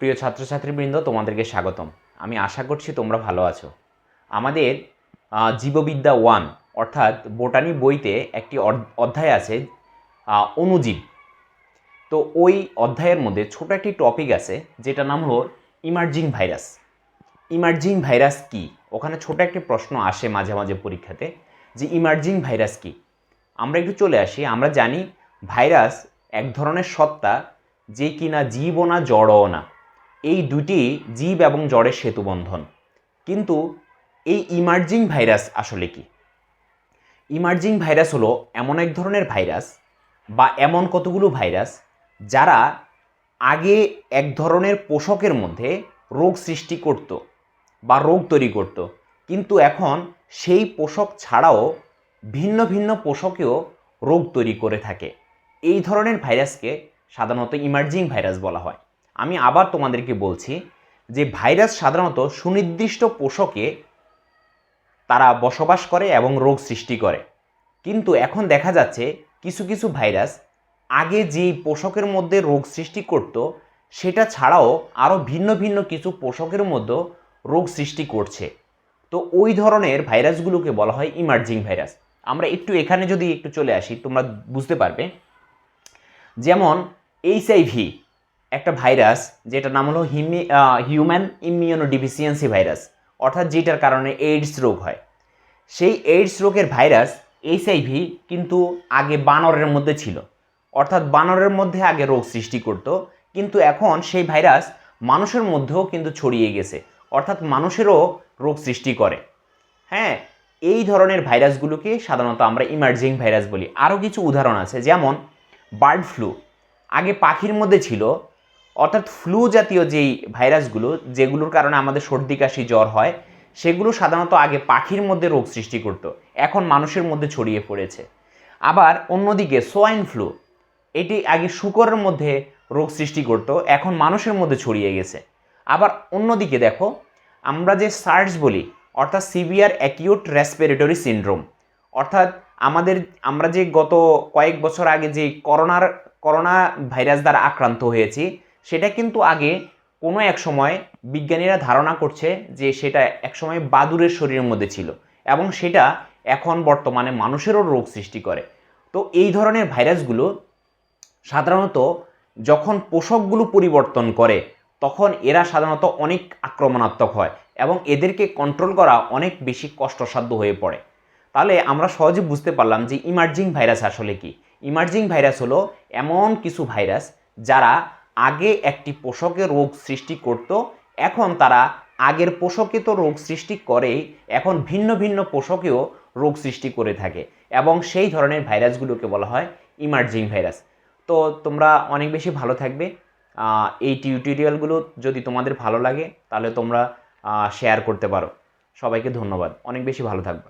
প্রিয় ছাত্রছাত্রীবৃন্দ, তোমাদেরকে স্বাগতম। আমি আশা করছি তোমরা ভালো আছো। আমাদের জীববিদ্যা 1 অর্থাৎ বোটানি বইতে একটি অধ্যায় আছে অণুজীব। তো ওই অধ্যায়ের মধ্যে ছোট একটি টপিক আছে যেটার নাম হলো ইমার্জিং ভাইরাস। ইমার্জিং ভাইরাস কি? ওখানে ছোট একটি প্রশ্ন আসে মাঝে মাঝে পরীক্ষাতে যে ইমার্জিং ভাইরাস কি। আমরা একটু চলে আসি। আমরা জানি ভাইরাস এক ধরনের সত্তা যে কিনা জীবও না জড়ও না। এই দুটি জীব এবং জড়ের সেতুবন্ধন। কিন্তু এই ইমার্জিং ভাইরাস আসলে কি? ইমার্জিং ভাইরাস হলো এমন এক ধরনের ভাইরাস বা এমন কতগুলো ভাইরাস যারা আগে এক ধরনের পোষকের মধ্যে রোগ সৃষ্টি করত বা রোগ তৈরি করত, কিন্তু এখন সেই পোষক ছাড়াও ভিন্ন ভিন্ন পোষকেও রোগ তৈরি করে থাকে। এই ধরনের ভাইরাসকে সাধারণত ইমার্জিং ভাইরাস বলা হয়। আমি আবার তোমাদেরকে বলছি যে ভাইরাস সাধারণত সুনির্দিষ্ট পোষকে তারা বসবাস করে এবং রোগ সৃষ্টি করে। কিন্তু এখন দেখা যাচ্ছে কিছু কিছু ভাইরাস আগে যেই পোষকের মধ্যে রোগ সৃষ্টি করত সেটা ছাড়াও আরও ভিন্ন ভিন্ন কিছু পোষকের মধ্যে রোগ সৃষ্টি করছে। তো ওই ধরনের ভাইরাসগুলোকে বলা হয় ইমার্জিং ভাইরাস। আমরা এখানে যদি একটু চলে আসি, তোমরা বুঝতে পারবে। যেমন HIV একটা ভাইরাস, যেটার নাম হলো হিউম্যান ইমিউনোডিফিসিয়েন্সি ভাইরাস, অর্থাৎ যেটার কারণে এইডস রোগ হয়। সেই এইডস রোগের ভাইরাস HIV কিন্তু আগে বানরের মধ্যে ছিল, অর্থাৎ বানরের মধ্যে আগে রোগ সৃষ্টি করত, কিন্তু এখন সেই ভাইরাস মানুষের মধ্যেও কিন্তু ছড়িয়ে গেছে, অর্থাৎ মানুষেরও রোগ সৃষ্টি করে। হ্যাঁ, এই ধরনের ভাইরাসগুলোকে সাধারণত আমরা ইমার্জিং ভাইরাস বলি। আরও কিছু উদাহরণ আছে, যেমন বার্ড ফ্লু আগে পাখির মধ্যে ছিল, অর্থাৎ ফ্লু জাতীয় যেই ভাইরাসগুলো যেগুলোর কারণে আমাদের সর্দি কাশি জ্বর হয়, সেগুলো সাধারণত আগে পাখির মধ্যে রোগ সৃষ্টি করত, এখন মানুষের মধ্যে ছড়িয়ে পড়েছে। আবার অন্যদিকে সোয়াইন ফ্লু, এটি আগে শূকরের মধ্যে রোগ সৃষ্টি করত, এখন মানুষের মধ্যে ছড়িয়ে গেছে। আবার অন্যদিকে দেখো, আমরা যে সার্স বলি, অর্থাৎ সিভিয়ার অ্যাকিউট রেসপিরেটরি সিনড্রোম, অর্থাৎ আমরা যে গত কয়েক বছর আগে যে করোনা ভাইরাস দ্বারা আক্রান্ত হয়েছি, সেটা কিন্তু আগে কোনো এক সময় বিজ্ঞানীরা ধারণা করছে যে সেটা একসময় বাদুড়ের শরীরের মধ্যে ছিল এবং সেটা এখন বর্তমানে মানুষেরও রোগ সৃষ্টি করে। তো এই ধরনের ভাইরাসগুলো সাধারণত যখন পোষকগুলো পরিবর্তন করে তখন এরা সাধারণত অনেক আক্রমণাত্মক হয় এবং এদেরকে কন্ট্রোল করা অনেক বেশি কষ্টসাধ্য হয়ে পড়ে। তাহলে আমরা সহজে বুঝতে পারলাম যে ইমার্জিং ভাইরাস আসলে কি। ইমার্জিং ভাইরাস হলো এমন কিছু ভাইরাস যারা আগে একটি পোষকে রোগ সৃষ্টি করত, এখন তারা আগের পোষকে তো রোগ সৃষ্টি করেই, এখন ভিন্ন ভিন্ন পোষকেও রোগ সৃষ্টি করে থাকে এবং সেই ধরনের ভাইরাসগুলোকে বলা হয় ইমার্জিং ভাইরাস। তো তোমরা অনেক বেশি ভালো থাকবে। এই টিউটোরিয়ালগুলো যদি তোমাদের ভালো লাগে তাহলে তোমরা শেয়ার করতে পারো। সবাইকে ধন্যবাদ। অনেক বেশি ভালো থাকবে।